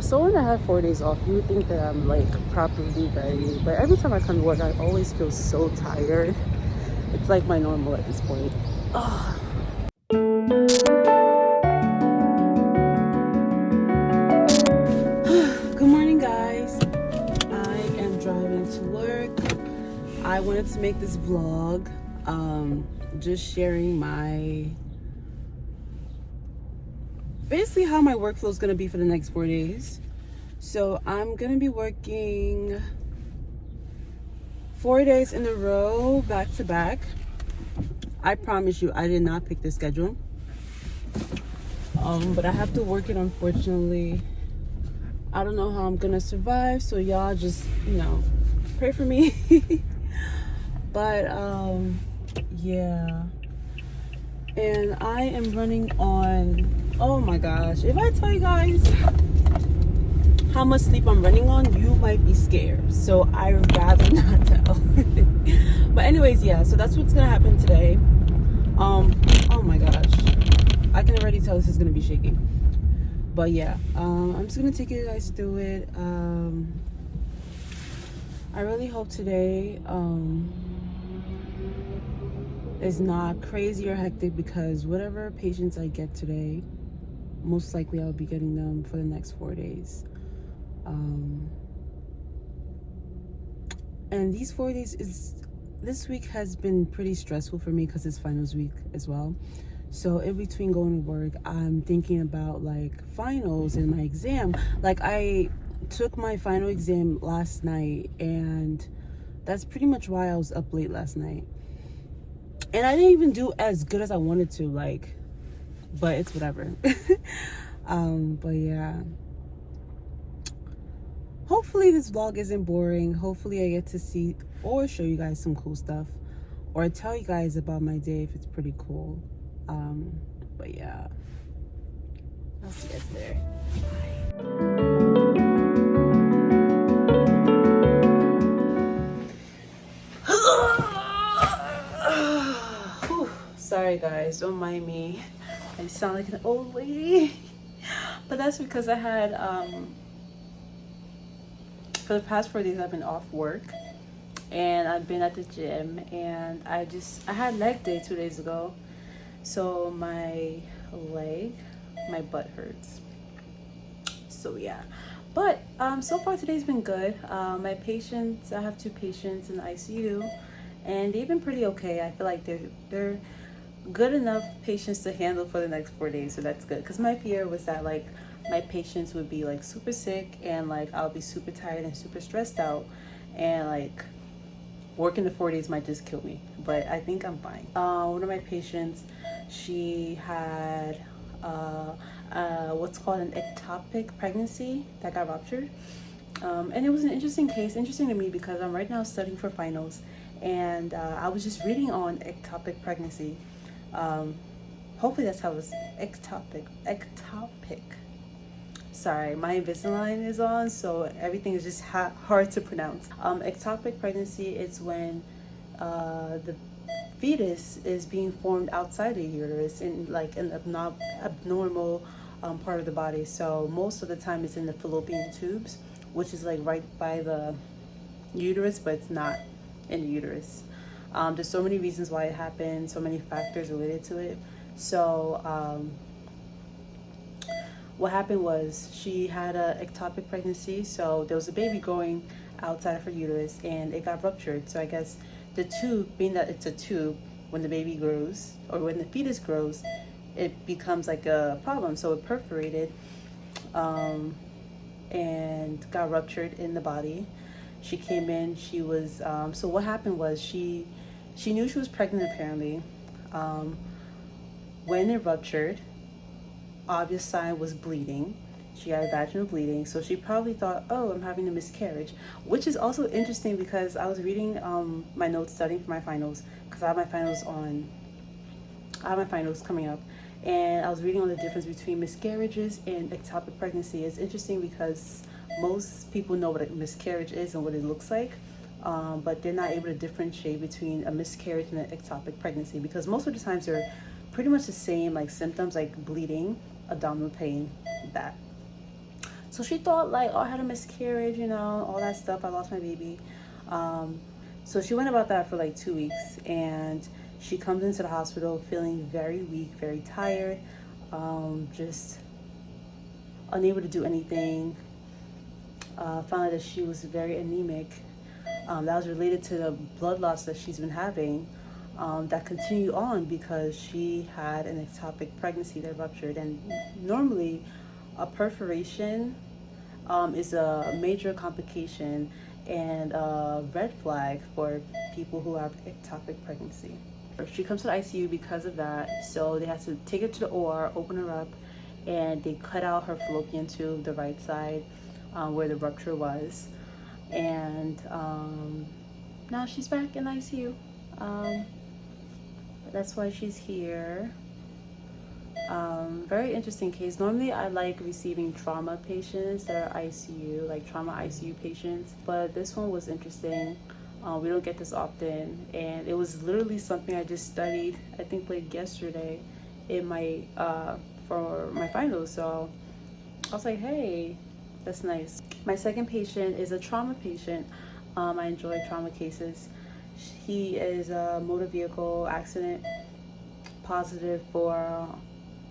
For someone that had 4 days off, you would think that I'm like properly ready. But every time I come to work, I always feel so tired. It's like my normal at this point. Oh. Good morning, guys. I am driving to work. I wanted to make this vlog, just sharing basically how my workflow is going to be for the next 4 days. So I'm going to be working 4 days in a row, back to back. I promise you, I did not pick this schedule. But I have to work it, unfortunately. I don't know how I'm going to survive, so y'all just, pray for me. But, yeah. And I am running on, oh my gosh, if I tell you guys how much sleep I'm running on, you might be scared. So I'd rather not tell. But anyways, yeah, so that's what's gonna happen today. Oh my gosh, I can already tell this is gonna be shaky. But yeah, I'm just gonna take you guys through it. I really hope today is not crazy or hectic, because whatever patients I get today, most likely I'll be getting them for the next 4 days. And these 4 days this week has been pretty stressful for me because it's finals week as well. So in between going to work, I'm thinking about like finals and my exam. Like, I took my final exam last night, and that's pretty much why I was up late last night. And I didn't even do as good as I wanted to, but it's whatever. But yeah. Hopefully this vlog isn't boring. Hopefully I get to see or show you guys some cool stuff, or tell you guys about my day if it's pretty cool. But yeah. I'll see you guys there. Bye. Sorry guys, don't mind me. I sound like an old lady. But that's because I had for the past 4 days I've been off work, and I've been at the gym, and I had leg day 2 days ago, so my butt hurts. So yeah, but so far today's been good. My patients, I have 2 patients in the ICU, and they've been pretty okay. I feel like they're good enough patients to handle for the next 4 days, so that's good. Because my fear was that like my patients would be like super sick, and like I'll be super tired and super stressed out, and like working the 4 days might just kill me. But I think I'm fine. One of my patients, she had what's called an ectopic pregnancy that got ruptured, and it was an interesting case. Interesting to me because I'm right now studying for finals, and I was just reading on ectopic pregnancy. Hopefully that's how it's ectopic. Sorry, my Invisalign is on, so everything is just hard to pronounce. Ectopic pregnancy is when the fetus is being formed outside the uterus in like an abnormal part of the body. So most of the time it's in the fallopian tubes, which is like right by the uterus, but it's not in the uterus. There's so many reasons why it happened, so many factors related to it. So what happened was she had a ectopic pregnancy, so there was a baby growing outside of her uterus, and it got ruptured. So I guess the tube, being that it's a tube, when the baby grows or when the fetus grows, it becomes like a problem. So it perforated and got ruptured in the body. She came in, she was so what happened was she knew she was pregnant apparently. When it ruptured, obvious sign was bleeding. She had vaginal bleeding, so she probably thought, oh, I'm having a miscarriage, which is also interesting because I was reading my notes studying for my finals, because I have my finals coming up, and I was reading on the difference between miscarriages and ectopic pregnancy. It's interesting because most people know what a miscarriage is and what it looks like, but they're not able to differentiate between a miscarriage and an ectopic pregnancy, because most of the times they're pretty much the same, like symptoms like bleeding, abdominal pain, that. So she thought like, oh, I had a miscarriage, you know, all that stuff. I lost my baby. So she went about that for like 2 weeks, and she comes into the hospital feeling very weak, very tired, just unable to do anything. Found out that she was very anemic. That was related to the blood loss that she's been having, that continued on because she had an ectopic pregnancy that ruptured. And normally a perforation is a major complication and a red flag for people who have ectopic pregnancy. She comes to the ICU because of that, so they had to take her to the OR, open her up, and they cut out her fallopian tube, the right side, where the rupture was. And now she's back in the ICU. That's why she's here. Very interesting case. Normally I like receiving trauma patients that are ICU, like trauma ICU patients, but this one was interesting. We don't get this often, and it was literally something I just studied, I think like yesterday in my for my finals. So I was like, hey, that's nice. My second patient is a trauma patient. I enjoy trauma cases. He is a motor vehicle accident, positive for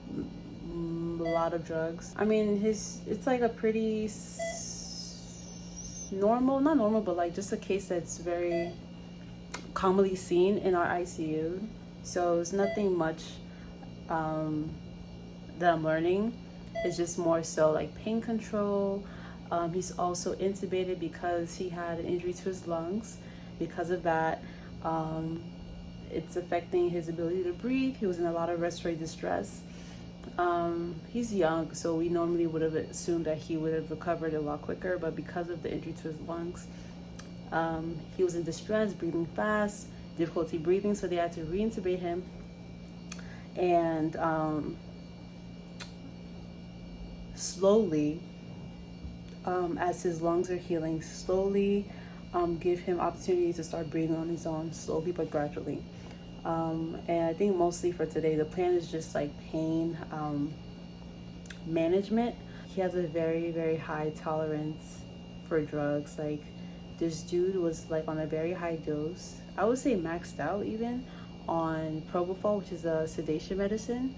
a lot of drugs. I mean, it's like a pretty normal, not normal, but like just a case that's very commonly seen in our ICU. So it's nothing much that I'm learning. It's just more so like pain control. He's also intubated because he had an injury to his lungs. Because of that, it's affecting his ability to breathe. He was in a lot of respiratory distress. He's young, so we normally would have assumed that he would have recovered a lot quicker, but because of the injury to his lungs, he was in distress, breathing fast, difficulty breathing, so they had to reintubate him. And slowly, as his lungs are healing, slowly give him opportunities to start breathing on his own, slowly but gradually. And I think mostly for today, the plan is just like pain management. He has a very, very high tolerance for drugs. Like, this dude was like on a very high dose. I would say maxed out even on propofol, which is a sedation medicine.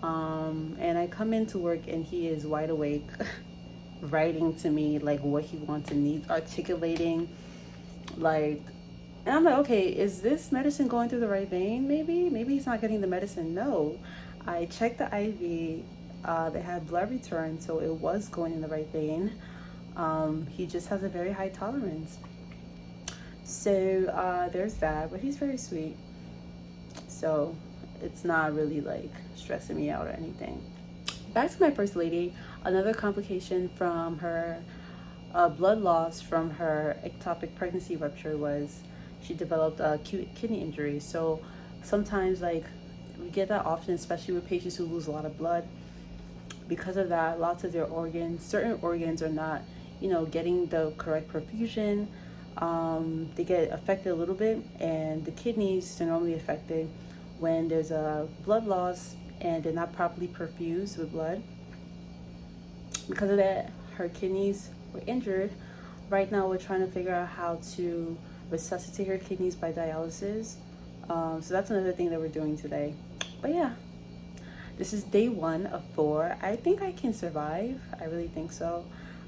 And I come into work and he is wide awake, writing to me like what he wants and needs, articulating like. And I'm like, okay, is this medicine going through the right vein? Maybe he's not getting the medicine. No, I checked the IV. They had blood return, so it was going in the right vein. He just has a very high tolerance. So there's that, but he's very sweet. So it's not really like stressing me out or anything. Back to my first lady, another complication from her blood loss from her ectopic pregnancy rupture was she developed a acute kidney injury. So sometimes like we get that often, especially with patients who lose a lot of blood. Because of that, lots of their organs, certain organs are not, getting the correct perfusion. They get affected a little bit, and the kidneys are normally affected when there's a blood loss and they're not properly perfused with blood. Because of that, her kidneys were injured. Right now we're trying to figure out how to resuscitate her kidneys by dialysis. So that's another thing that we're doing today. But yeah, this is day 1 of 4. I think I can survive. I really think so.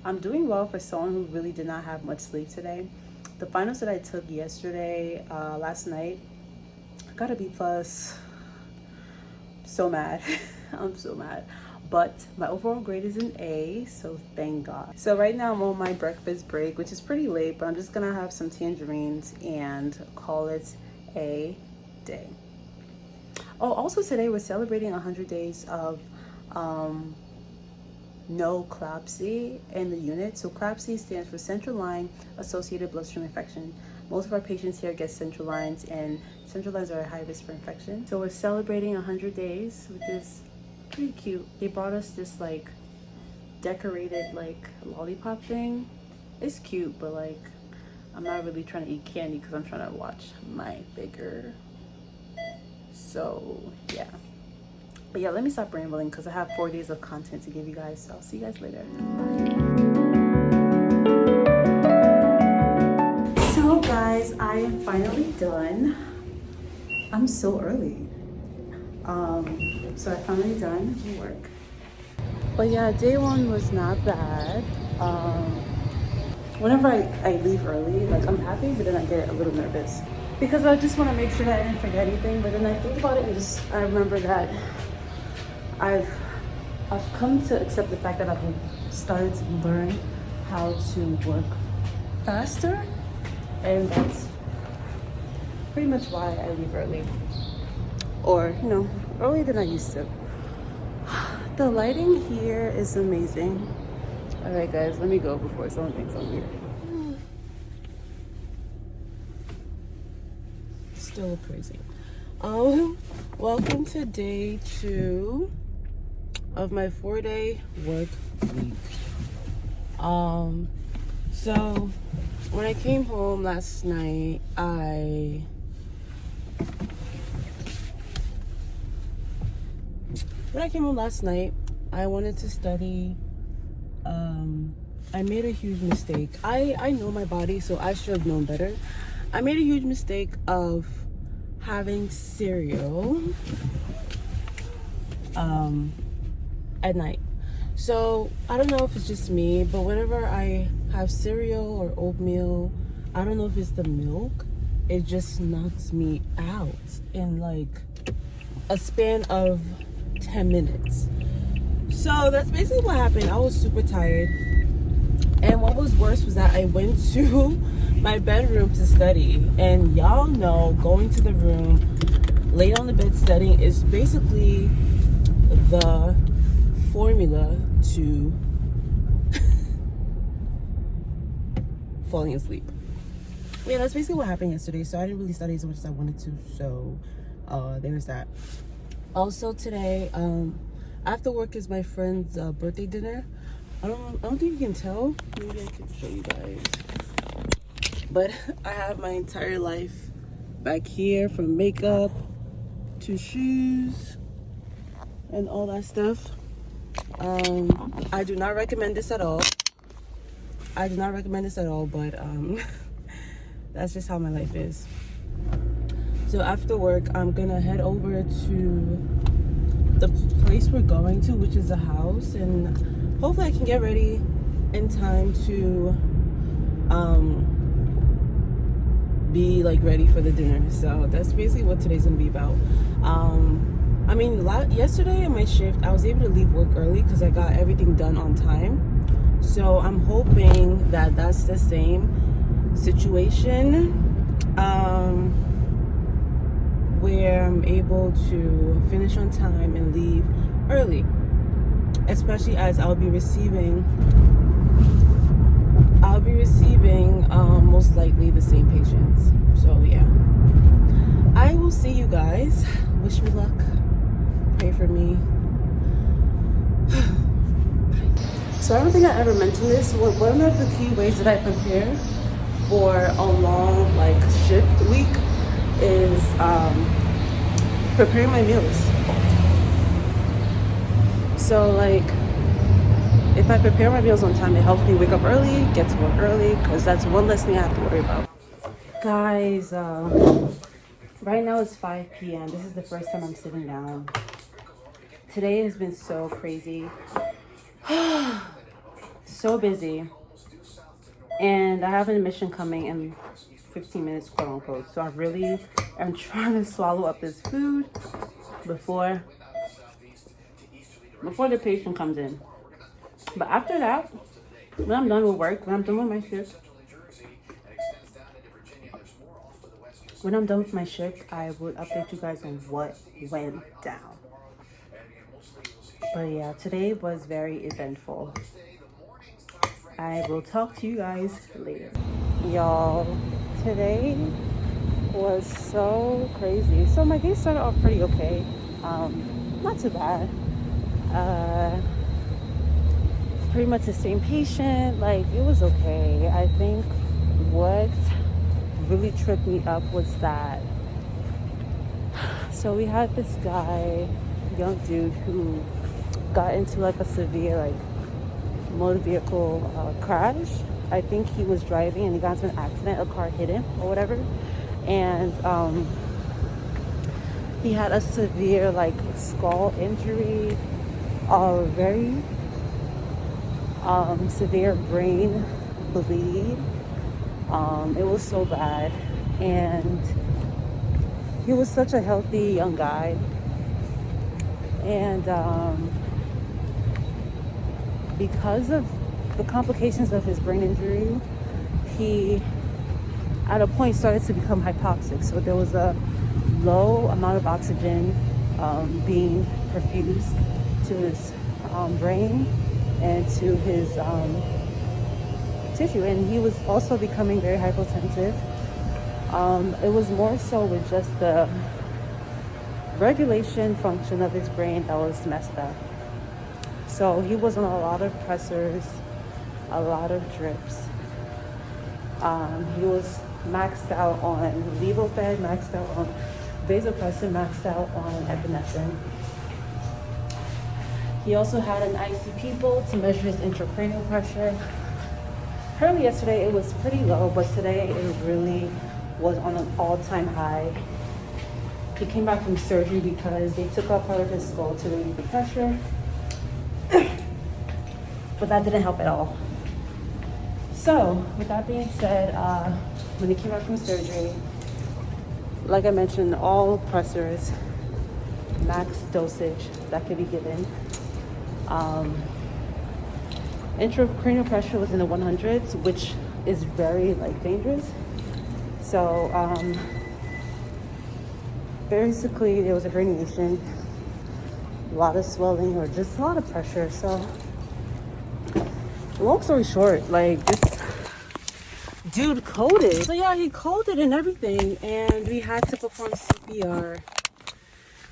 I'm doing well for someone who really did not have much sleep today. The finals that I took yesterday, last night, I got a B+. So mad. I'm so mad. But my overall grade is an A, so thank God. So right now I'm on my breakfast break, which is pretty late, but I'm just gonna have some tangerines and call it a day. Oh, also today we're celebrating 100 days of no CLABSI in the unit. So CLABSI stands for Central Line Associated Bloodstream Infection. Most of our patients here get central lines, and central lines are at high risk for infection. So we're celebrating 100 days, which is pretty cute. They brought us this like decorated like lollipop thing. It's cute, but like I'm not really trying to eat candy because I'm trying to watch my figure. So yeah, But yeah, let me stop rambling because I have 4 days of content to give you guys. So I'll see you guys later. So guys, I am finally done. I'm so early. So I finally done work. But yeah, day one was not bad. Whenever I leave early, like I'm happy, but then I get a little nervous because I just want to make sure that I didn't forget anything. But then I think about it and I remember that I've come to accept the fact that I've started to learn how to work faster, and that's pretty much why I leave early, or earlier than I used to. The lighting here is amazing. All right, guys, let me go before someone thinks I'm weird. Still crazy. Welcome to day 2 of my 4-day work week. So when I came home last night, I wanted to study. I made a huge mistake. I know my body, so I should have known better. I made a huge mistake of having cereal at night. So I don't know if it's just me, but whenever I have cereal or oatmeal, I don't know if it's the milk, it just knocks me out in like a span of 10 minutes. So that's basically what happened. I was super tired, and what was worse was that I went to my bedroom to study, and y'all know going to the room late on the bed studying is basically the formula to falling asleep. Yeah, that's basically what happened yesterday. So I didn't really study as much as I wanted to, so there's that. Also today, after work is my friend's birthday dinner. I don't think you can tell. Maybe I can show you guys. But I have my entire life back here, from makeup to shoes and all that stuff. I do not recommend this at all. But that's just how my life is. So after work, I'm gonna head over to the place we're going to, which is a house, and hopefully I can get ready in time to be like ready for the dinner. So that's basically what today's gonna be about. I mean, yesterday in my shift, I was able to leave work early because I got everything done on time. So I'm hoping that that's the same situation, where I'm able to finish on time and leave early, especially as I'll be receiving most likely the same patients. So yeah, I will see you guys. Wish me luck, pray for me. So I don't think I ever mentioned this. One of the key ways that I prepare for a long shift week is preparing my meals. So if I prepare my meals on time, it helps me wake up early, get to work early, because that's one less thing I have to worry about. Guys, right now it's 5 p.m. This is the first time I'm sitting down. Today has been so crazy. So busy. And I have an admission coming in 15 minutes, quote unquote. So I really am trying to swallow up this food before the patient comes in. But after that, when I'm done with work, when I'm done with my shift, I would update you guys on what went down. But yeah, today was very eventful. I will talk to you guys later. Y'all, today was so crazy. So my day started off pretty okay. Not too bad. Pretty much the same patient. It was okay. I think what really tripped me up was that, so we had this guy, young dude who got into like a severe like motor vehicle crash. I think he was driving and he got into an accident. A car hit him or whatever, and he had a severe like skull injury, a very severe brain bleed. It was so bad, and he was such a healthy young guy, and because of the complications of his brain injury, he at a point started to become hypoxic. So there was a low amount of oxygen being perfused to his brain and to his tissue, and he was also becoming very hypotensive. It was more so with just the regulation function of his brain that was messed up. So he was on a lot of pressors, a lot of drips. He was maxed out on levofed, maxed out on vasopressin, maxed out on epinephrine. He also had an ICP bolt to measure his intracranial pressure. Apparently yesterday it was pretty low, but today it really was on an all-time high. He came back from surgery because they took out part of his skull to relieve the pressure. But that didn't help at all. So, with that being said, when he came back from surgery, like I mentioned, all pressors, max dosage that could be given. Intracranial pressure was in the 100s, which is very dangerous. So basically there was a herniation, a lot of swelling, or just a lot of pressure. So long story short, this dude coded. So yeah, he coded and everything, and we had to perform CPR.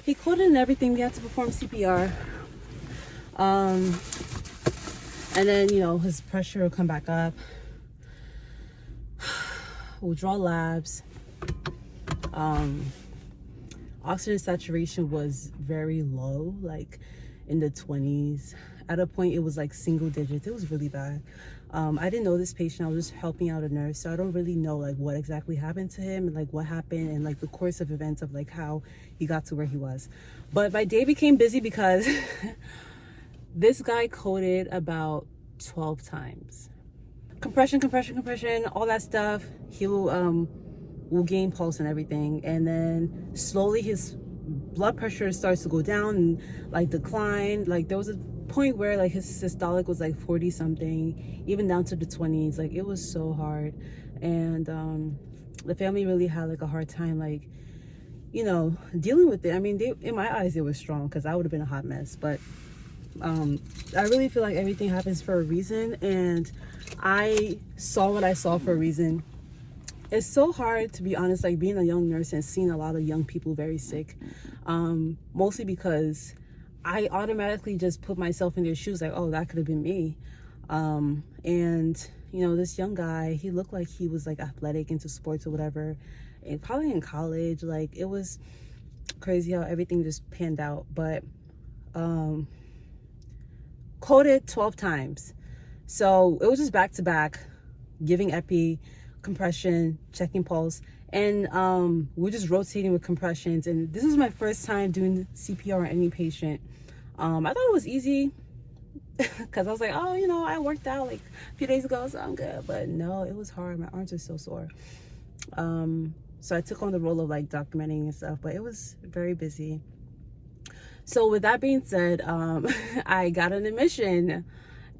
He coded and everything, we had to perform CPR. And then, his pressure will come back up. We'll draw labs. Oxygen saturation was very low, in the 20s. At a point, it was single digits. It was really bad. I didn't know this patient. I was just helping out a nurse, so I don't really know what exactly happened to him and what happened and the course of events of how he got to where he was. But my day became busy because this guy coded about 12 times. Compression, all that stuff. He'll will gain pulse and everything, and then slowly his blood pressure starts to go down and decline. There was a point where his systolic was 40 something, even down to the 20s. It was so hard, and the family really had a hard time dealing with it. I mean, in my eyes it was strong because I would have been a hot mess, but I really feel everything happens for a reason, and I saw what I saw for a reason. It's so hard, to be honest, being a young nurse and seeing a lot of young people very sick, mostly because I automatically just put myself in their shoes, oh, that could have been me. And this young guy, he looked like he was athletic, into sports or whatever, and probably in college. It was crazy how everything just panned out. But coded 12 times. So it was just back to back, giving epi, compression, checking pulse, and we're just rotating with compressions. And this was my first time doing CPR on any patient. I thought it was easy because I was oh, I worked out a few days ago, so I'm good. But no, it was hard. My arms are so sore. So I took on the role of documenting and stuff, but it was very busy. So with that being said, I got an admission,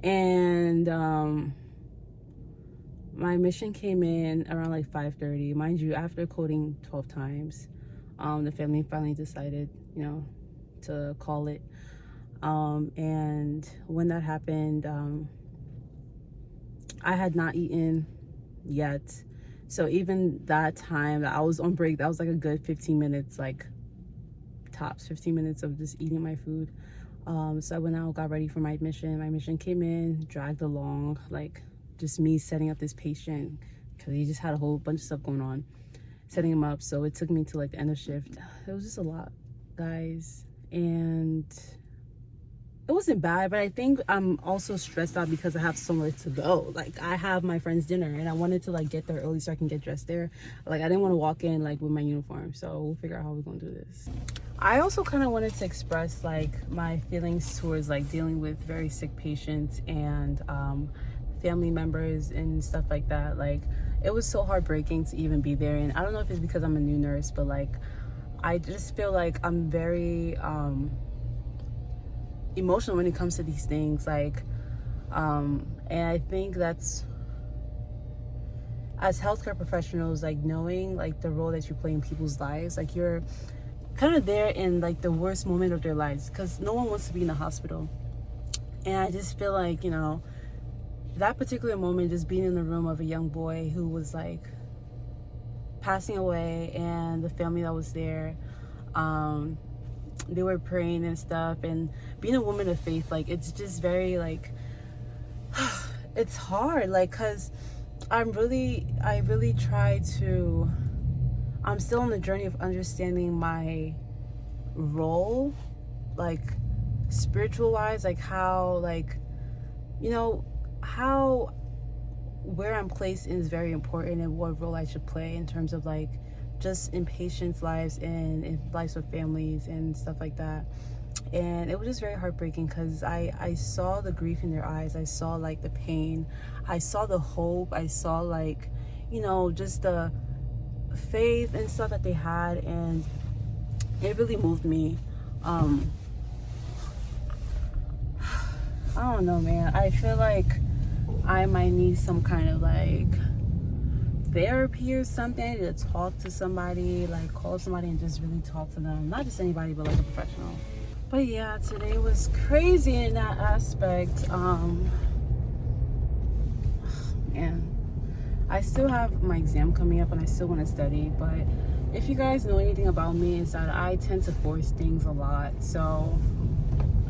and my admission came in around 5:30. Mind you, after coding 12 times, the family finally decided, to call it. And when that happened, I had not eaten yet. So even that time that I was on break, that was a good 15 minutes, tops 15 minutes of just eating my food. So I went out, got ready for my admission. My admission came in, dragged along, just me setting up this patient because he just had a whole bunch of stuff going on, setting him up. So it took me to the end of shift. It was just a lot, guys. and it wasn't bad, but I think I'm also stressed out because I have somewhere to go. Like, I have my friend's dinner and I wanted to like get there early so I can get dressed there. Like, I didn't want to walk in like with my uniform, so we'll figure out how we're gonna do this. I also kind of wanted to express like my feelings towards like dealing with very sick patients and family members and stuff like that. Like, it was so heartbreaking to even be there, and I don't know if it's because I'm a new nurse, but like I just feel like I'm very emotional when it comes to these things, like and I think that's, as healthcare professionals, like knowing like the role that you play in people's lives, like you're kind of there in like the worst moment of their lives, because no one wants to be in the hospital. And I just feel like, you know, that particular moment, just being in the room of a young boy who was like passing away, and the family that was there, they were praying and stuff, and being a woman of faith, like it's just very like it's hard, like, because I really try to, I'm still on the journey of understanding my role, like spiritual wise, like how, like, you know, how, where I'm placed is very important, and what role I should play in terms of like just in patients' lives and in lives of families and stuff like that. And it was just very heartbreaking because I saw the grief in their eyes. I saw like the pain. I saw the hope. I saw like, you know, just the faith and stuff that they had, and it really moved me. I don't know, man. I feel like I might need some kind of like therapy or something, to talk to somebody, like call somebody and just really talk to them, not just anybody, but like a professional. But yeah, today was crazy in that aspect. And I still have my exam coming up and I still want to study, but if you guys know anything about me, is that I tend to force things a lot. So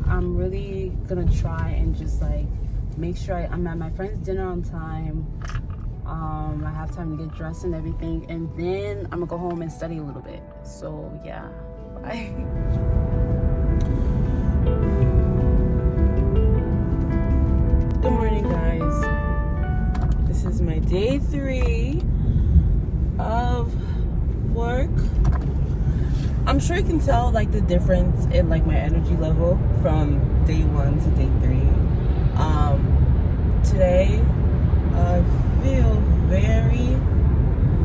I'm really gonna try and just like make sure I'm at my friend's dinner on time. I have time to get dressed and everything, and then I'm gonna go home and study a little bit. So yeah, bye. Good morning, guys. This is my day 3 of work. I'm sure you can tell like the difference in like my energy level from day 1 to day 3. Today I feel very,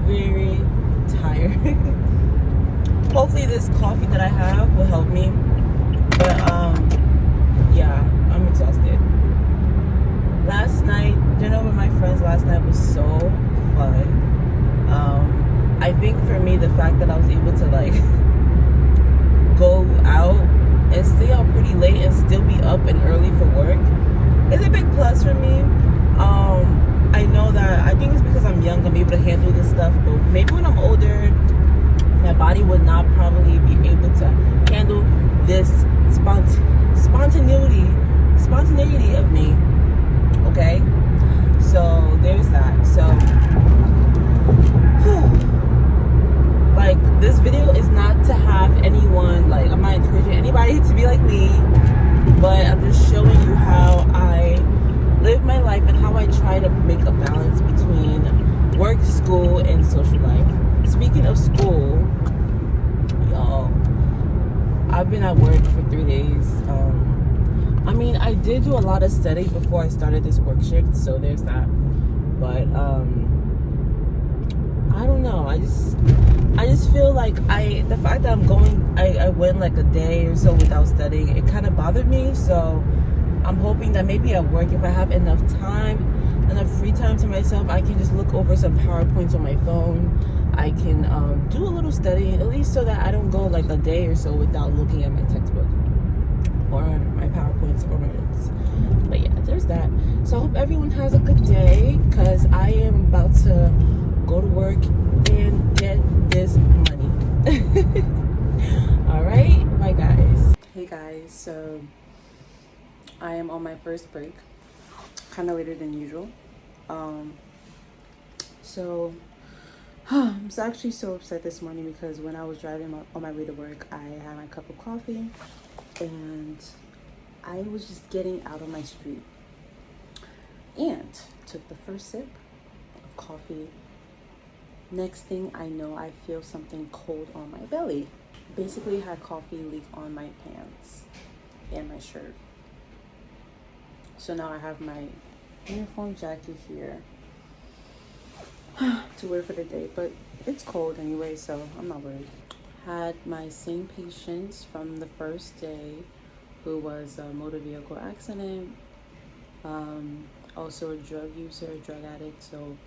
very tired. Hopefully this coffee that I have will help me, but yeah, I'm exhausted. Last night, dinner with my friends last night was so fun. I think for me, the fact that I was able to like go out and stay out pretty late and still be up and early for work is a big plus for me. I know that, I think it's because I'm young, I'm able to handle this stuff, but maybe when I'm older, my body would not probably be able to handle this spontaneity of me. Okay, so there's that. So like, this video is not to have anyone, like, I'm not encouraging anybody to be like me, but I'm just showing you how I live my life and how I try to make a balance between work, school, and social life. Speaking of school, y'all, I've been at work for 3 days. I mean, I did do a lot of studying before I started this work shift, so there's that. But I don't know. I just feel like the fact that I went like a day or so without studying, it kind of bothered me. So I'm hoping that maybe at work, if I have enough time, enough free time to myself, I can just look over some PowerPoints on my phone. I can do a little studying, at least so that I don't go like a day or so without looking at my textbook or my PowerPoints or my notes. But yeah, there's that. So I hope everyone has a good day, because I am about to go to work and get this money. All right, bye guys. Hey guys, so I am on my first break, kind of later than usual. So I'm actually so upset this morning because when I was driving on my way to work, I had my cup of coffee and I was just getting out of my street and took the first sip of coffee. Next thing I know, I feel something cold on my belly. Basically had coffee leak on my pants and my shirt. So now I have my uniform jacket here to wear for the day, but it's cold anyway, so I'm not worried. Had my same patient from the first day who was a motor vehicle accident, also a drug user, a drug addict, so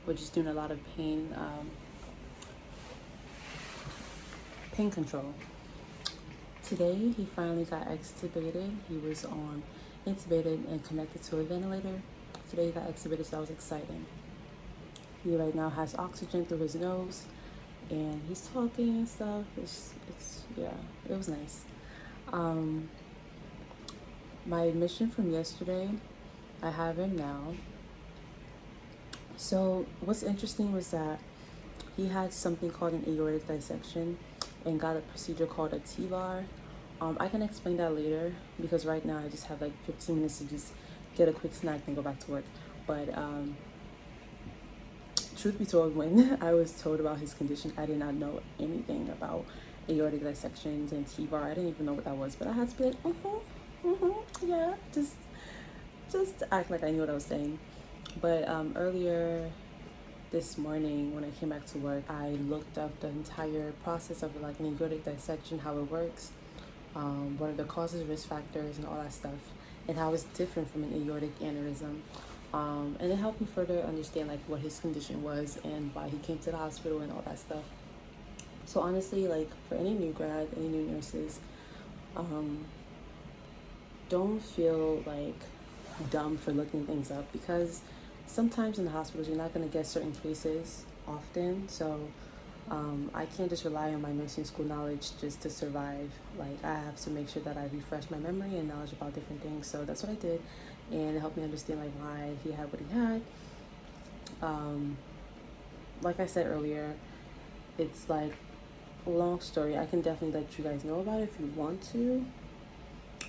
we're just doing a lot of pain control. Today he finally got extubated. He was on intubated and connected to a ventilator. Today he got extubated, so that was exciting. He right now has oxygen through his nose and he's talking and stuff. It's yeah, it was nice. My admission from yesterday, I have him now. So what's interesting was that he had something called an aortic dissection and got a procedure called a TVAR. I can explain that later because right now I just have like 15 minutes to just get a quick snack and go back to work. But truth be told, when I was told about his condition, I did not know anything about aortic dissections and TVAR. I didn't even know what that was, but I had to be like, yeah, just act like I knew what I was saying. But earlier this morning when I came back to work, I looked up the entire process of like an aortic dissection, how it works, what are the causes, risk factors, and all that stuff, and how it's different from an aortic aneurysm. And it helped me further understand like what his condition was and why he came to the hospital and all that stuff. So honestly, like for any new grad, any new nurses, don't feel like dumb for looking things up, because sometimes in the hospitals you're not going to get certain cases often. So I can't just rely on my nursing school knowledge just to survive. Like I have to make sure that I refresh my memory and knowledge about different things. So that's what I did, and it helped me understand like why he had what he had. Like I said earlier, it's like a long story. I can definitely let you guys know about it if you want to,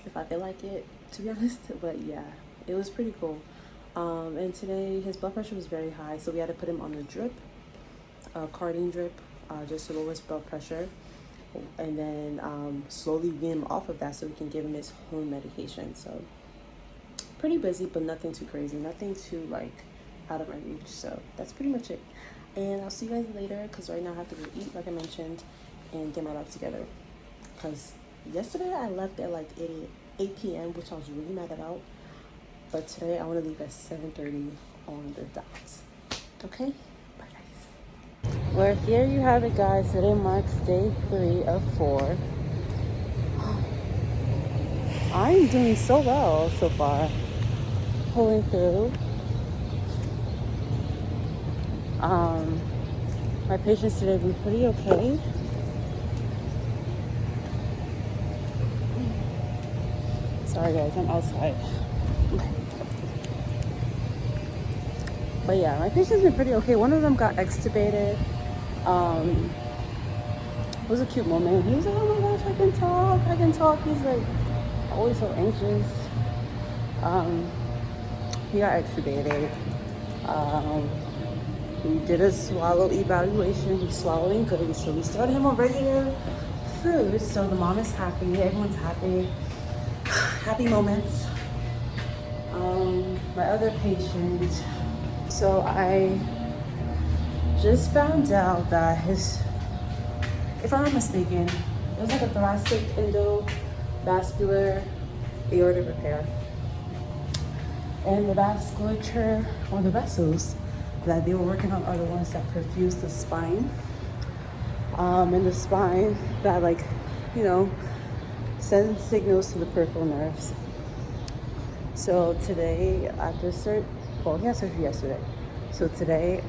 if I feel like it, to be honest. But yeah, it was pretty cool. And today his blood pressure was very high, so we had to put him on the drip, cardine drip, just to lower his blood pressure, and then slowly wean him off of that so we can give him his home medication. So pretty busy, but nothing too crazy, nothing too like out of my reach. So that's pretty much it, and I'll see you guys later, because right now I have to go eat like I mentioned and get my life together, because yesterday I left at like 8 p.m, which I was really mad about. But today I want to leave at 7:30 on the dot. Okay? Bye, guys. Well, here you have it, guys. Today marks day 3 of 4. I'm doing so well so far. Pulling through. My patients today have been pretty okay. Sorry, guys. I'm outside. But yeah, my patient's been pretty okay. One of them got extubated. It was a cute moment. He was like, oh my gosh, I can talk. He's like always so anxious. He got extubated. We did a swallow evaluation. He's swallowing good. So we started him on regular food. So the mom is happy. Everyone's happy. Happy moments. My other patient, so I just found out that if I'm not mistaken, it was like a thoracic endovascular aortic repair. And the vasculature, or the vessels that they were working on, are the ones that perfuse the spine. And the spine that, like, sends signals to the peripheral nerves. So today, after he had surgery yesterday. So today,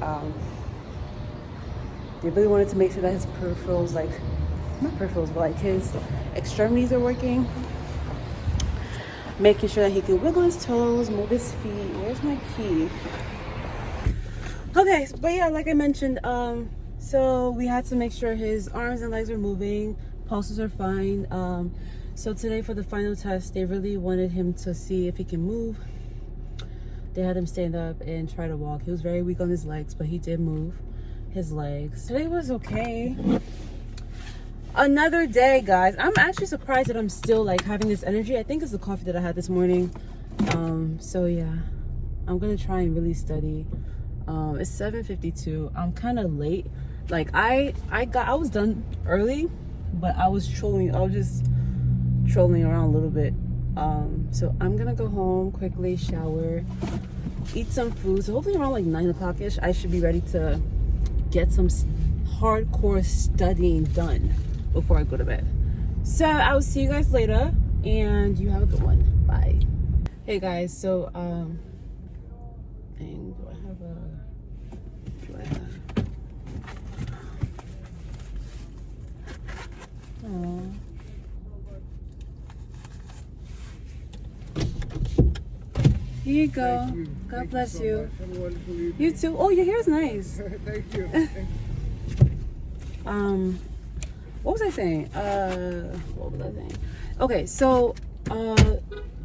they really wanted to make sure that his peripherals, not peripherals, but like his extremities are working. Making sure that he can wiggle his toes, move his feet. Where's my key? Okay, but yeah, like I mentioned, so we had to make sure his arms and legs are moving, pulses are fine. So today for the final test, they really wanted him to see if he can move. They had him stand up and try to walk. He was very weak on his legs, but he did move his legs. Today was okay. Another day, guys. I'm actually surprised that I'm still like having this energy. I think it's the coffee that I had this morning. So yeah, I'm gonna try and really study. It's 7:52. I'm kind of late. Like I was done early, but I was just trolling around a little bit. So I'm gonna go home quickly, shower, eat some food. So hopefully around like 9 o'clock ish, I should be ready to get some hardcore studying done before I go to bed. So I will see you guys later, and you have a good one. Bye. Hey guys, so do I have Aww. Here you go. Thank you. God Thank bless you. you. So much. Have a wonderful evening. You too. Oh, your hair is nice. Thank you. What was I saying? Okay, so I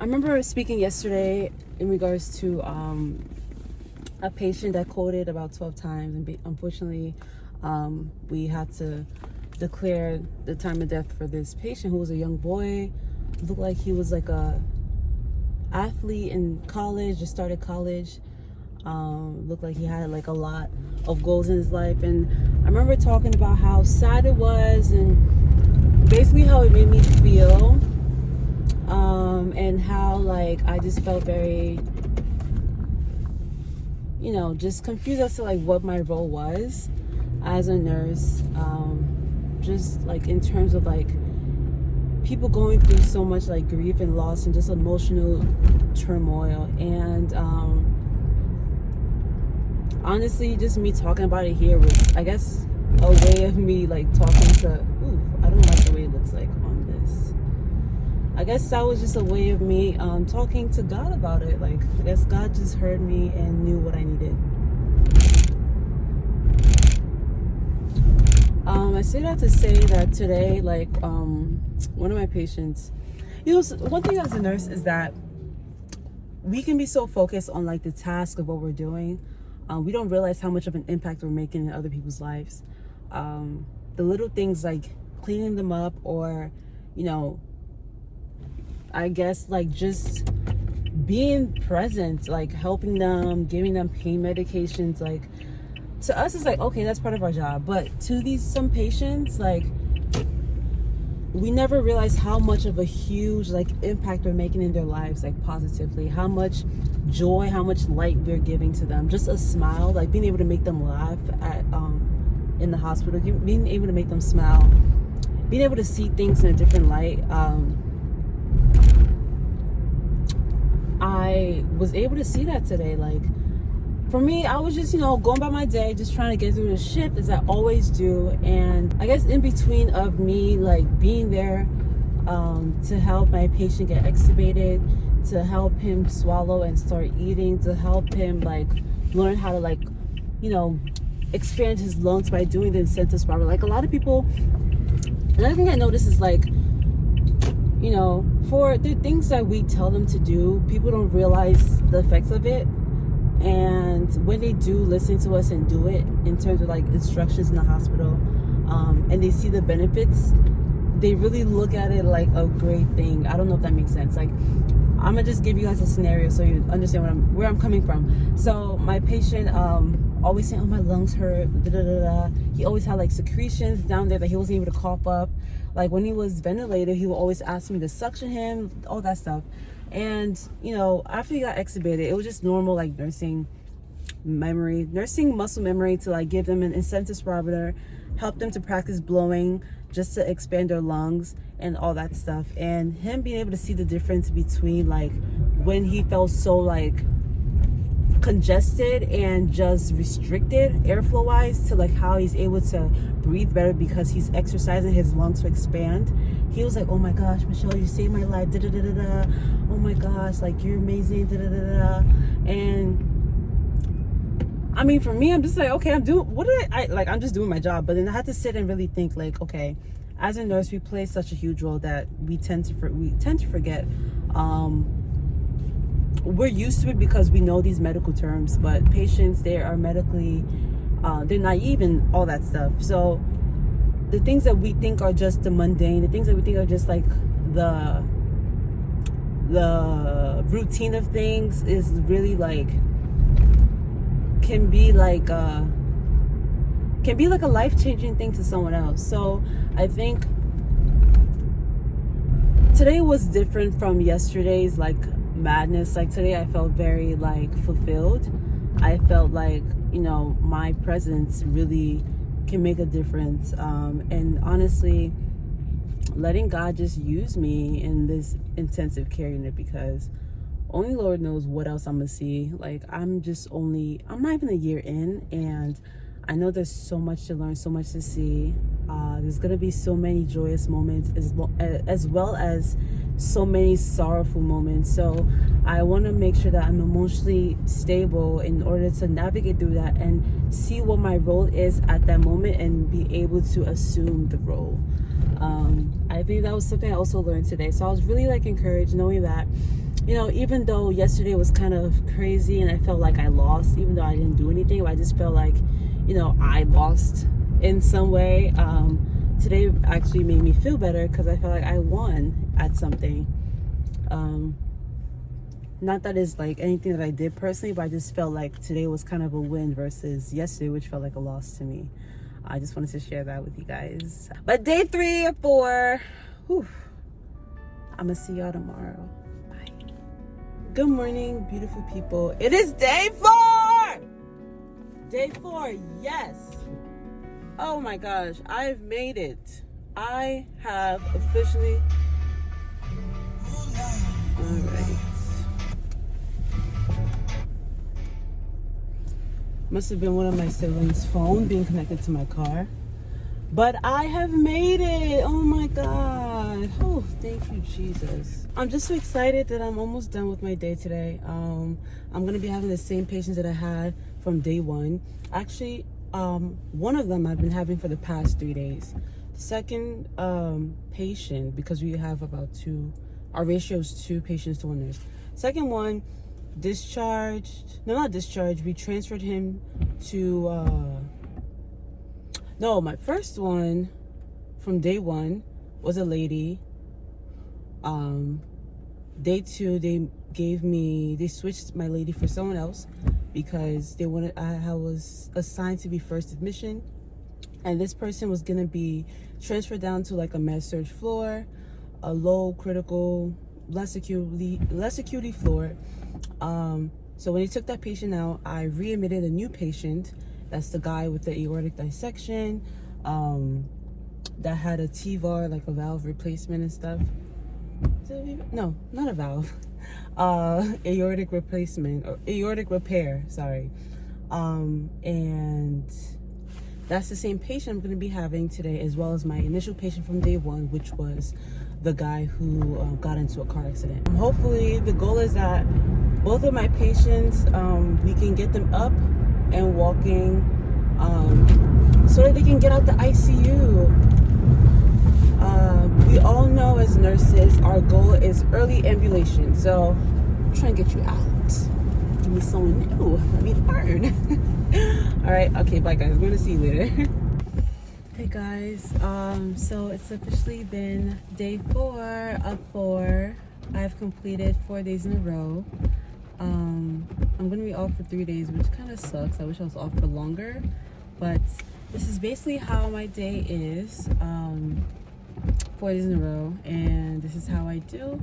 remember speaking yesterday in regards to a patient that coded about 12 times, and unfortunately we had to declare the time of death for this patient, who was a young boy. Looked like he was like a athlete in college, just started college. Looked like he had like a lot of goals in his life, and I remember talking about how sad it was and basically how it made me feel, and how like I just felt very, you know, just confused as to like what my role was as a nurse, just like in terms of like people going through so much like grief and loss and just emotional turmoil. And honestly, just me talking about it here was, I guess, a way of me like talking to, ooh, I don't like the way it looks like on this. I guess that was just a way of me talking to God about it. Like, I guess God just heard me and knew what I needed. I say that to say that today, like, one of my patients, you know, one thing as a nurse is that we can be so focused on like the task of what we're doing. We don't realize how much of an impact we're making in other people's lives. The little things like cleaning them up, or, you know, I guess like just being present, like helping them, giving them pain medications, like to us it's like, okay, that's part of our job. But to some patients, like, we never realize how much of a huge like impact we're making in their lives, like positively, how much joy, how much light we're giving to them. Just a smile, like being able to make them laugh at in the hospital, being able to make them smile, being able to see things in a different light. I was able to see that today. Like, for me, I was just, you know, going by my day, just trying to get through the shift as I always do. And I guess in between of me like being there to help my patient get extubated, to help him swallow and start eating, to help him like learn how to like, you know, expand his lungs by doing the incentive spiral. Like, a lot of people, another thing I notice is like, you know, for the things that we tell them to do, people don't realize the effects of it. And when they do listen to us and do it in terms of like instructions in the hospital, and they see the benefits, they really look at it like a great thing. I don't know if that makes sense. Like, I'm gonna just give you guys a scenario so you understand where I'm coming from. So my patient always saying, oh, my lungs hurt, da, da, da, da. He always had like secretions down there that he wasn't able to cough up. Like, when he was ventilated, he would always ask me to suction him, all that stuff. And, you know, after he got extubated, it was just normal like nursing muscle memory to like give them an incentive spirometer, help them to practice blowing just to expand their lungs and all that stuff. And him being able to see the difference between like when he felt so like congested and just restricted airflow wise, to like how he's able to breathe better because he's exercising his lungs to expand. He was like, oh my gosh, Michelle, you saved my life, da da da da da. Oh my gosh, like, you're amazing, da da da da. And I mean, for me, I'm just like, okay, I'm just doing my job. But then I had to sit and really think like, okay, as a nurse, we play such a huge role that we tend to forget. We're used to it because we know these medical terms, but patients, they are medically they're naive and all that stuff. So the things that we think are just the mundane, the things that we think are just like the routine of things, is really like can be like a life-changing thing to someone else. So I think today was different from yesterday's like madness. Like today I felt very like fulfilled. I felt like, you know, my presence really can make a difference, and honestly letting God just use me in this intensive care unit, because only Lord knows what else I'm gonna see. Like I'm not even a year in, and I know there's so much to learn, so much to see. There's gonna be so many joyous moments as well as so many sorrowful moments. So I want to make sure that I'm emotionally stable in order to navigate through that and see what my role is at that moment and be able to assume the role. I think that was something I also learned today. So I was really like encouraged knowing that, you know, even though yesterday was kind of crazy and I felt like I lost, even though I didn't do anything, I just felt like, you know, I lost in some way. Today actually made me feel better because I felt like I won at something. Not that it's like anything that I did personally, but I just felt like today was kind of a win versus yesterday, which felt like a loss to me. I just wanted to share that with you guys. But day 3 or 4, whew, I'm gonna see y'all tomorrow. Bye. Good morning, beautiful people. It is day 4! Day 4, yes. Oh my gosh, I've made it. I have officially... Alright. Must have been one of my siblings' phone being connected to my car. But I have made it. Oh my God. Oh, thank you, Jesus. I'm just so excited that I'm almost done with my day today. I'm going to be having the same patients that I had from day 1. Actually, one of them I've been having for the past 3 days. The second patient, because we have about 2, our ratio is 2 patients to 1 nurse. Second one, we transferred him to no, my first one from day 1 was a lady. Day 2 they switched my lady for someone else because they wanted, I was assigned to be first admission, and this person was gonna be transferred down to like a med surg floor, a low critical, less acuity floor. So when they took that patient out, I readmitted a new patient. That's the guy with the aortic dissection, that had a TVAR, like a valve replacement and stuff. No, not a valve. Aortic replacement, or aortic repair, sorry. And that's the same patient I'm going to be having today, as well as my initial patient from day 1, which was the guy who got into a car accident. Hopefully the goal is that both of my patients, we can get them up and walking, so that they can get out the ICU. We all know as nurses, our goal is early ambulation. So I'm trying to get you out. Give me someone new. Let me learn. All right. Okay. Bye, guys. I'm going to see you later. Hey, guys. So it's officially been day 4 of 4. I've completed 4 days in a row. I'm going to be off for 3 days, which kind of sucks. I wish I was off for longer. But this is basically how my day is. 4 days in a row, and this is how I do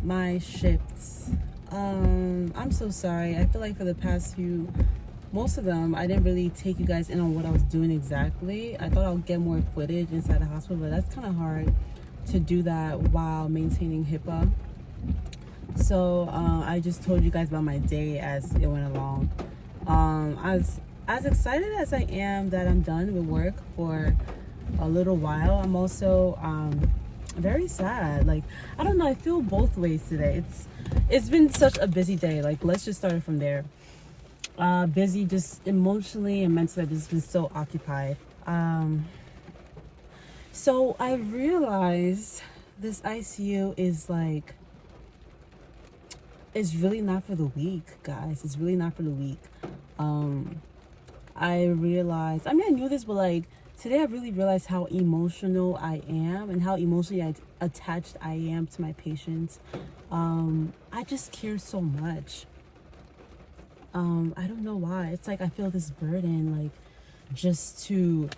my shifts. I'm so sorry. I feel like for the past most of them, I didn't really take you guys in on what I was doing exactly. I thought I'll get more footage inside the hospital, but that's kind of hard to do that while maintaining HIPAA. So I just told you guys about my day as it went along. As excited as I am that I'm done with work for a little while, I'm also very sad. Like, I don't know, I feel both ways today. It's been such a busy day. Like, let's just start it from there. Busy just emotionally and mentally. I've just been so occupied. So I realized this ICU is like, it's really not for the weak, guys. It's really not for the weak. Um, I realized, I mean, I knew this, but like today I really realized how emotional I am and how emotionally attached I am to my patients. I just care so much. I don't know why. It's like I feel this burden, like just to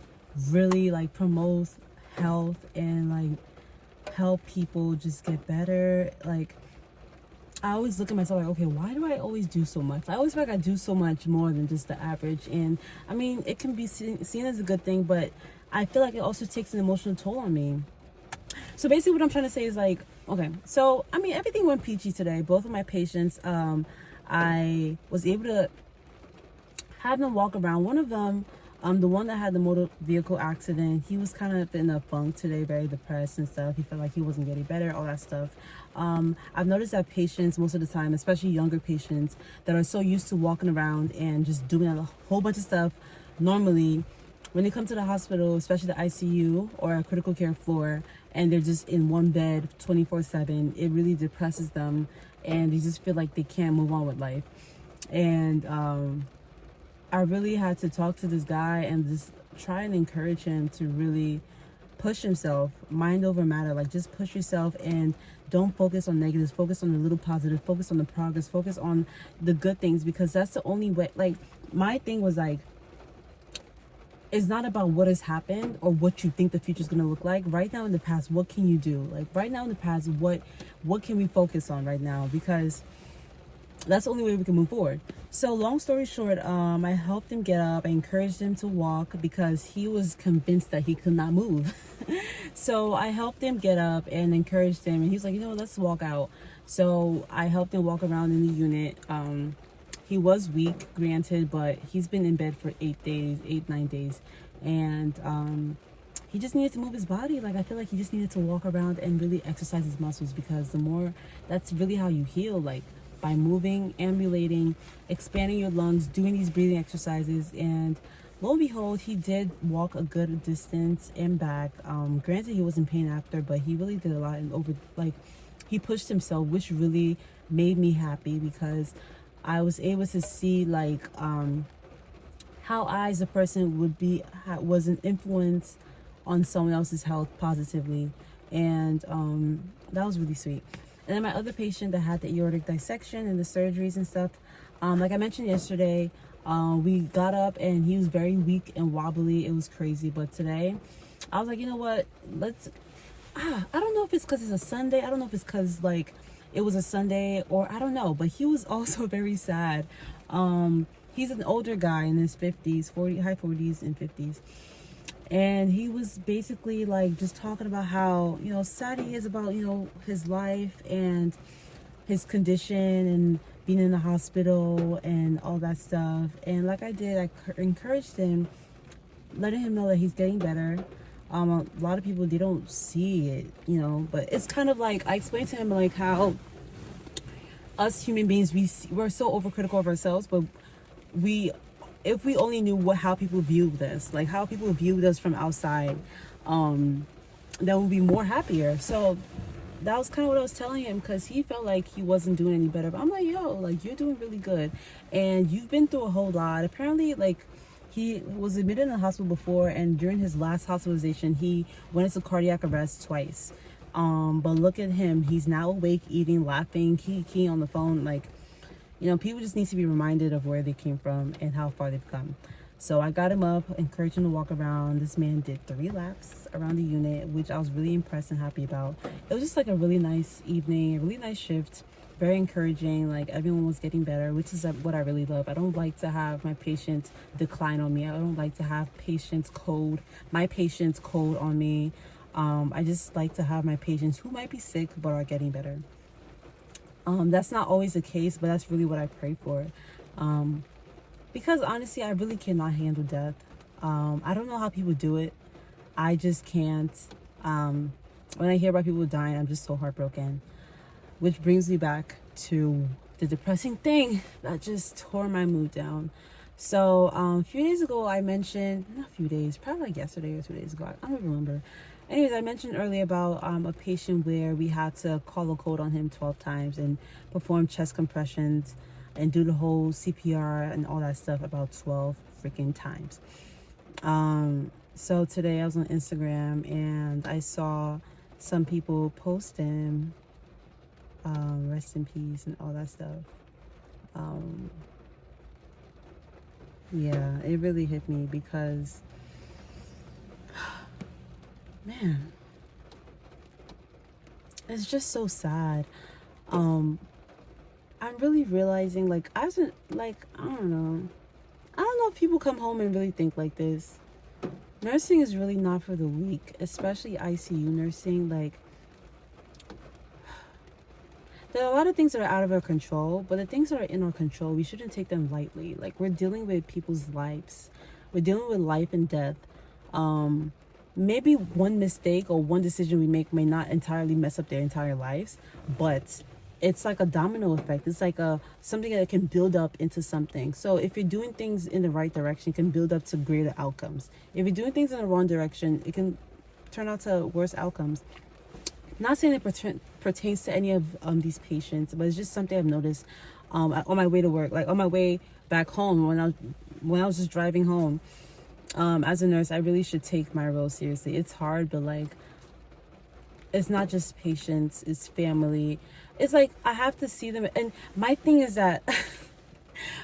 really like promote health and like help people just get better. Like I always look at myself like, okay, why do I always do so much? I always feel like I do so much more than just the average. And I mean, it can be seen as a good thing, but I feel like it also takes an emotional toll on me. So basically what I'm trying to say is like, okay, so I mean, everything went peachy today. Both of my patients, I was able to have them walk around. One of them, the one that had the motor vehicle accident, he was kind of in a funk today, very depressed and stuff. He felt like he wasn't getting better, all that stuff. I've noticed that patients most of the time, especially younger patients that are so used to walking around and just doing a whole bunch of stuff normally, when they come to the hospital, especially the ICU or a critical care floor, and they're just in one bed 24/7, it really depresses them and they just feel like they can't move on with life. And I really had to talk to this guy and just try and encourage him to really push himself, mind over matter. Like just push yourself and don't focus on negatives, focus on the little positive, focus on the progress, focus on the good things, because that's the only way. Like my thing was like, it's not about what has happened or what you think the future is going to look like. Right now in the past, what can you do? Like right now in the past, what can we focus on right now? Because that's the only way we can move forward. So long story short, I helped him get up. I encouraged him to walk because he was convinced that he could not move. So I helped him get up and encouraged him, and he was like, you know what, let's walk out. So I helped him walk around in the unit. He was weak, granted, but he's been in bed for 9 days. And he just needed to move his body. Like I feel like he just needed to walk around and really exercise his muscles, because the more, that's really how you heal, like by moving, ambulating, expanding your lungs, doing these breathing exercises. And lo and behold, he did walk a good distance and back. Granted, he was in pain after, but he really did a lot, and he pushed himself, which really made me happy, because I was able to see like how I as a person was an influence on someone else's health positively. And that was really sweet. And then my other patient that had the aortic dissection and the surgeries and stuff, like I mentioned yesterday, we got up and he was very weak and wobbly. It was crazy. But today I was like, you know what, I don't know if it's because it's a Sunday. I don't know if it's because like it was a Sunday, or I don't know, but he was also very sad. He's an older guy in his 50s, high 40s and 50s. And he was basically like just talking about how, you know, sad he is about, you know, his life and his condition and being in the hospital and all that stuff. And like I did, I encouraged him, letting him know that he's getting better. A lot of people, they don't see it, you know, but it's kind of like, I explained to him like how us human beings, we're so overcritical of ourselves, but if we only knew how people view this, like how people view us from outside, then we'd be more happier. So that was kind of what I was telling him, because he felt like he wasn't doing any better. But I'm like, yo, like you're doing really good, and you've been through a whole lot. Apparently, like he was admitted in the hospital before, and during his last hospitalization, he went into cardiac arrest twice. But look at him, he's now awake, eating, laughing, key on the phone. Like, you know, people just need to be reminded of where they came from and how far they've come. So I got him up, encouraged him to walk around. This man did 3 laps around the unit, which I was really impressed and happy about. It was just like a really nice evening, a really nice shift, very encouraging. Like everyone was getting better, which is what I really love. I don't like to have my patients decline on me. I don't like to have my patients code on me. I just like to have my patients who might be sick but are getting better. That's not always the case, but that's really what I pray for. Because honestly, I really cannot handle death. I don't know how people do it. I just can't. When I hear about people dying, I'm just so heartbroken. Which brings me back to the depressing thing that just tore my mood down. So a few days ago, I mentioned, not a few days, probably like yesterday or 2 days ago, I don't even remember. Anyways, I mentioned earlier about a patient where we had to call a code on him 12 times and perform chest compressions and do the whole CPR and all that stuff about 12 freaking times. So today I was on Instagram and I saw some people post him, rest in peace and all that stuff. Yeah, it really hit me because, man, it's just so sad. I'm really realizing, like, I don't know if people come home and really think like this. Nursing is really not for the weak, especially ICU nursing. Like, there are a lot of things that are out of our control, but the things that are in our control, we shouldn't take them lightly. Like, we're dealing with people's lives. We're dealing with life and death. Maybe one mistake or one decision we make may not entirely mess up their entire lives, but it's like a domino effect. It's like something that can build up into something. So if you're doing things in the right direction, it can build up to greater outcomes. If you're doing things in the wrong direction, it can turn out to worse outcomes. Not saying it pertains to any of these patients, but it's just something I've noticed on my way to work, like on my way back home when I was just driving home. As a nurse, I really should take my role seriously. It's hard, but like, it's not just patients, it's family. It's like I have to see them. And my thing is that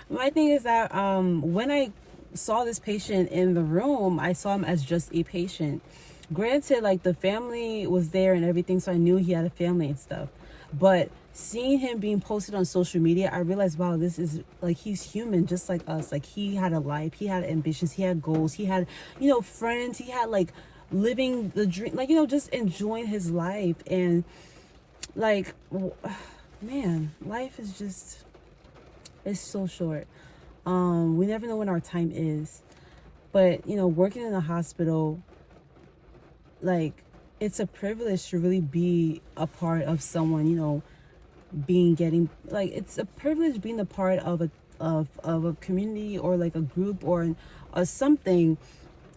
when I saw this patient in the room, I saw him as just a patient. Granted, like, the family was there and everything, so I knew he had a family and stuff. But seeing him being posted on social media, I realized, wow, this is like, he's human just like us. Like, he had a life, he had ambitions, he had goals, he had, friends, he had like living the dream, like, just enjoying his life. And like, man, life is just, it's so short. We never know when our time is. But working in a hospital, like, it's a privilege to really be a part of someone, it's a privilege being a part of a community or like a group or something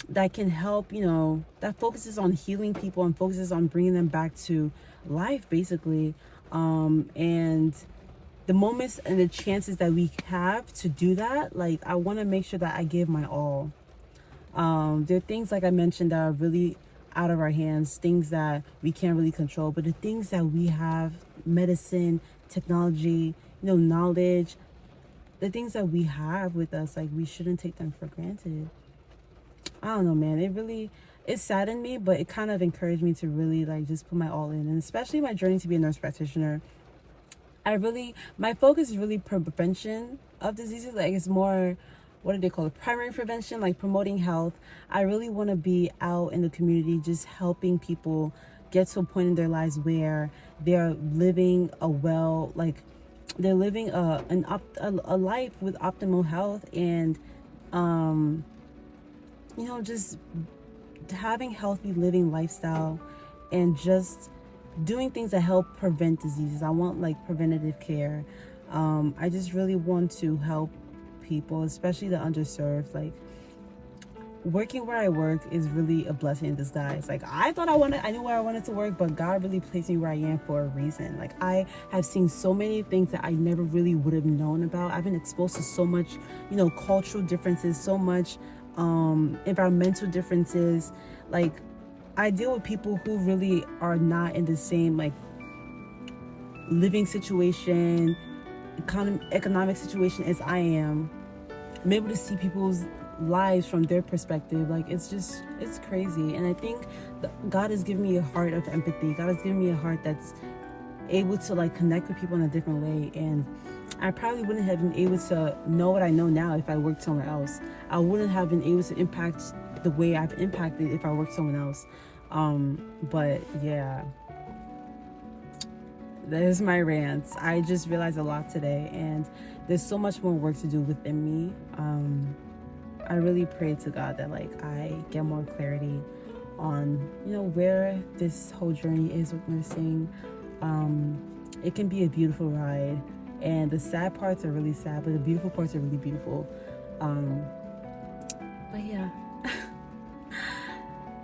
that can help, that focuses on healing people and focuses on bringing them back to life, basically. And the moments and the chances that we have to do that, like, I want to make sure that I give my all. There are things, like I mentioned, that are really out of our hands, things that we can't really control, but the things that we have, medicine, technology, knowledge, the things that we have with us, like, we shouldn't take them for granted. I don't know, man, it saddened me, but it kind of encouraged me to really, like, just put my all in. And especially my journey to be a nurse practitioner, my focus is really prevention of diseases. Like, it's more, what do they call it? Primary prevention, like promoting health. I really want to be out in the community, just helping people get to a point in their lives where they're living a life with optimal health and, just having healthy living lifestyle and just doing things that help prevent diseases. I want, like, preventative care. I just really want to help people, especially the underserved. Like, working where I work is really a blessing in disguise. Like, I knew where I wanted to work, but God really placed me where I am for a reason. Like, I have seen so many things that I never really would have known about. I've been exposed to so much, cultural differences, so much environmental differences. Like, I deal with people who really are not in the same, like, living situation, economic situation as I am. I'm able to see people's lives from their perspective. Like, it's crazy. And I think God has given me a heart of empathy. God has given me a heart that's able to, like, connect with people in a different way. And I probably wouldn't have been able to know what I know now if I worked somewhere else. I wouldn't have been able to impact the way I've impacted if I worked someone else. But yeah, there's my rants. I just realized a lot today, and there's so much more work to do within me. I really pray to God that, like, I get more clarity on, where this whole journey is with nursing. It can be a beautiful ride, and the sad parts are really sad, but the beautiful parts are really beautiful. But yeah.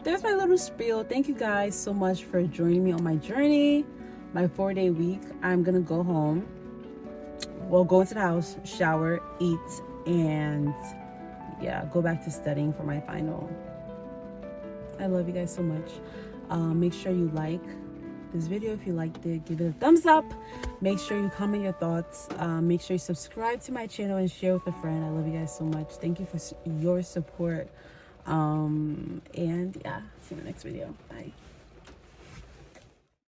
there's my little spiel. Thank you guys so much for joining me on my journey, my 4-day week. I'm gonna go home, well, go into the house, shower, eat, and yeah, go back to studying for my final. I love you guys so much. Make sure you like this video. If you liked it, give it a thumbs up. Make sure you comment your thoughts. Make sure you subscribe to my channel and share with a friend. I love you guys so much. Thank you for your support. And yeah, see you in the next video. Bye.